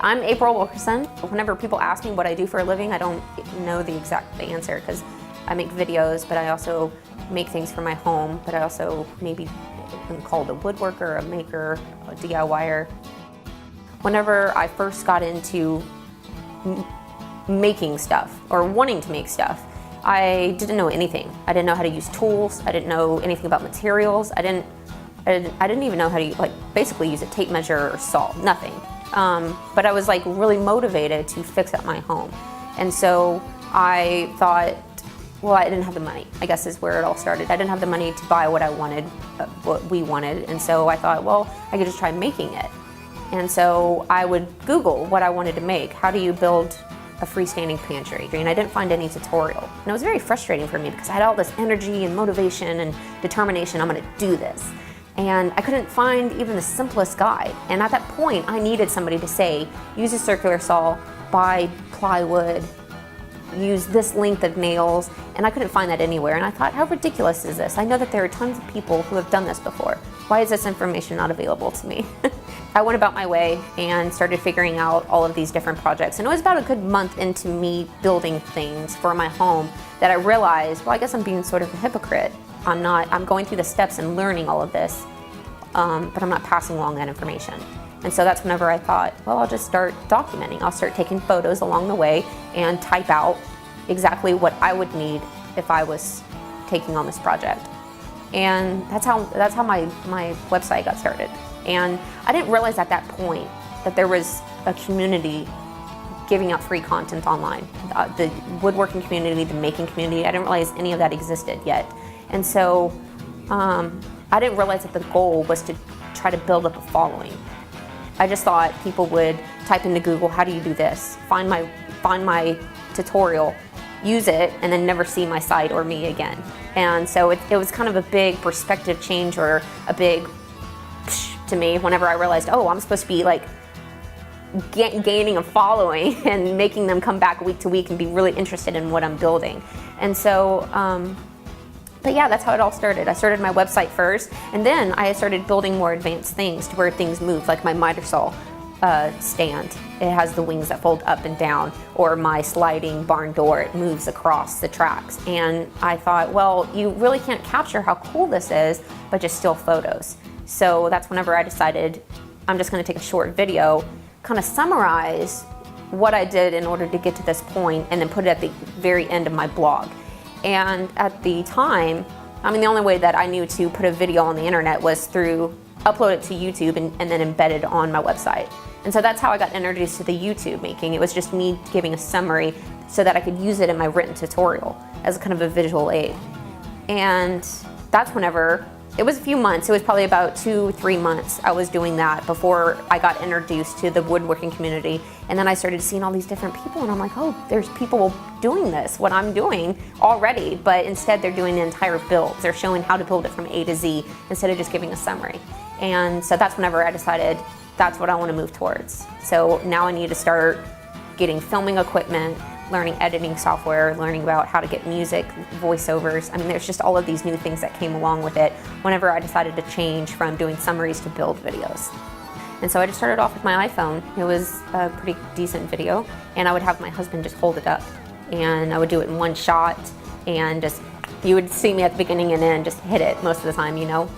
I'm April Wilkerson. Whenever people ask me what I do for a living, I don't know the exact answer because I make videos, but I also make things for my home, but I also maybe am called a woodworker, a maker, a DIYer. Whenever I first got into making stuff or wanting to make stuff, I didn't know anything. I didn't know how to use tools. I didn't know anything about materials. I didn't even know how to basically use a tape measure or saw, nothing. But I was really really to fix up my home. And so I thought, well, I didn't have the money, I guess is where it all started. I didn't have the money to buy what I wanted, what we wanted. And so I thought, well, I could just try making it. And so I would Google what I wanted to make. How do you build a freestanding pantry? And I didn't find any tutorial. And it was very frustrating for me because I had all this energy and motivation and determination, I'm gonna do this. And I couldn't find even the simplest guide. And at that point, I needed somebody to say, use a circular saw, buy plywood, use this length of nails, and I couldn't find that anywhere. And I thought, how ridiculous is this? I know that there are tons of people who have done this before. Why is this information not available to me? I went about my way and started figuring out all of these different projects. And it was about a good month into me building things for my home that I realized, well, I guess I'm being sort of a hypocrite. I'm going through the steps and learning all of this, but I'm not passing along that information. And so that's whenever I thought, well, I'll just start documenting. I'll start taking photos along the way and type out exactly what I would need if I was taking on this project. And that's how my website got started. And I didn't realize at that point that there was a community giving out free content online. The woodworking community, the making community, I didn't realize any of that existed yet. And so I didn't realize that the goal was to try to build up a following. I just thought people would type into Google, how do you do this? Find my tutorial, use it, and then never see my site or me again. And so it was kind of a big perspective change, or a big psh to me whenever I realized, oh, I'm supposed to be gaining a following and making them come back week to week and be really interested in what I'm building. And so, but yeah, that's how it all started. I started my website first, and then I started building more advanced things to where things move, like my miter saw stand. It has the wings that fold up and down, or my sliding barn door, it moves across the tracks. And I thought, well, you really can't capture how cool this is by just still photos. So that's whenever I decided I'm just gonna take a short video, kind of summarize what I did in order to get to this point, and then put it at the very end of my blog. And at the time, the only way that I knew to put a video on the internet was through upload it to YouTube and then embed it on my website. And so that's how I got introduced to the YouTube making. It was just me giving a summary so that I could use it in my written tutorial as kind of a visual aid. And that's whenever, it was a few months, it was probably about 2-3 months I was doing that before I got introduced to the woodworking community. And then I started seeing all these different people, and I'm like, oh, there's people doing this, what I'm doing already, but instead they're doing the entire build. They're showing how to build it from A to Z instead of just giving a summary. And so that's whenever I decided that's what I want to move towards. So now I need to start getting filming equipment, learning editing software, learning about how to get music, voiceovers. There's just all of these new things that came along with it whenever I decided to change from doing summaries to build videos. And so I just started off with my iPhone. It was a pretty decent video, and I would have my husband just hold it up, and I would do it in one shot, and just, you would see me at the beginning and end, just hit it most of the time, you know.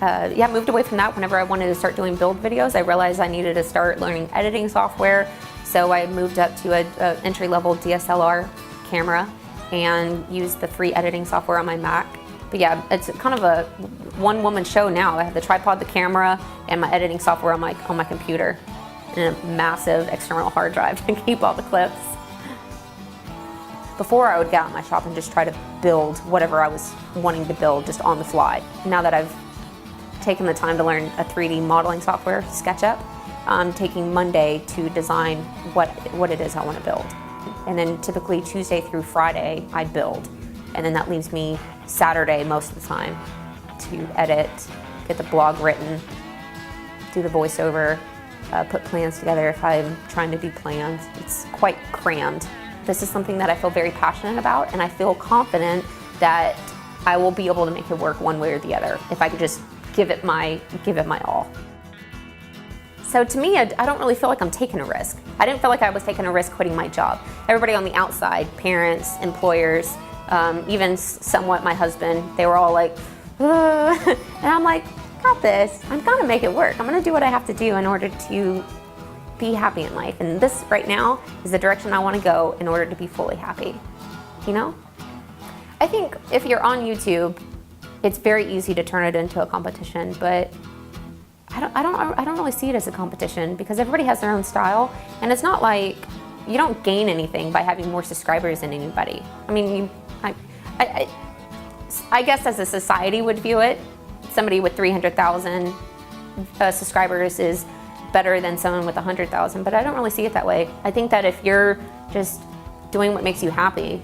Yeah, moved away from that. Whenever I wanted to start doing build videos, I realized I needed to start learning editing software. So I moved up to an entry-level DSLR camera and used the free editing software on my Mac. But yeah, it's kind of a one-woman show now. I have the tripod, the camera, and my editing software on my computer, and a massive external hard drive to keep all the clips. Before, I would get out in my shop and just try to build whatever I was wanting to build just on the fly. Now that I've taken the time to learn a 3D modeling software, SketchUp, I'm taking Monday to design what it is I want to build. And then typically Tuesday through Friday, I build. And then that leaves me Saturday most of the time to edit, get the blog written, do the voiceover, put plans together if I'm trying to do plans. It's quite crammed. This is something that I feel very passionate about, and I feel confident that I will be able to make it work one way or the other if I could just give it my all. So to me, I don't really feel like I'm taking a risk. I didn't feel like I was taking a risk quitting my job. Everybody on the outside, parents, employers, even somewhat my husband, they were all like, ugh. And I'm like, got this. I'm gonna make it work. I'm gonna do what I have to do in order to be happy in life. And this right now is the direction I wanna go in order to be fully happy, you know? I think if you're on YouTube, it's very easy to turn it into a competition, but I don't really see it as a competition because everybody has their own style, and it's not like you don't gain anything by having more subscribers than anybody. I mean, I guess as a society would view it, somebody with 300,000 subscribers is better than someone with 100,000, but I don't really see it that way. I think that if you're just doing what makes you happy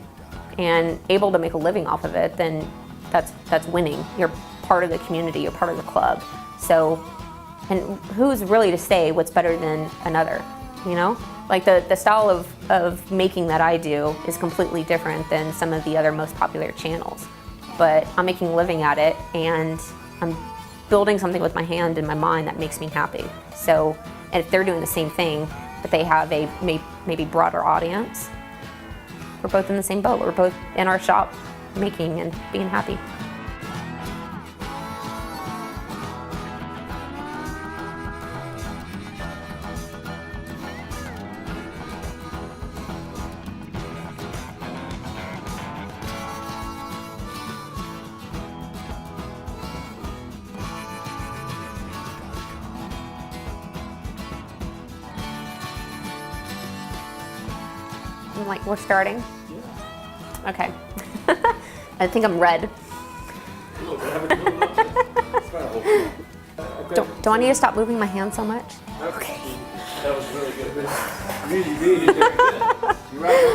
and able to make a living off of it, then that's winning. You're part of the community, you're part of the club. So, and who's really to say what's better than another, you know? Like the style of making that I do is completely different than some of the other most popular channels. But I'm making a living at it, and I'm building something with my hand and my mind that makes me happy. So, and if they're doing the same thing, but they have a maybe broader audience, we're both in the same boat. We're both in our shop making and being happy. Like we're starting? Yeah. Okay. I think I'm red. Do I need to stop moving my hand so much? Okay. That was really good. Really, really good. You're right.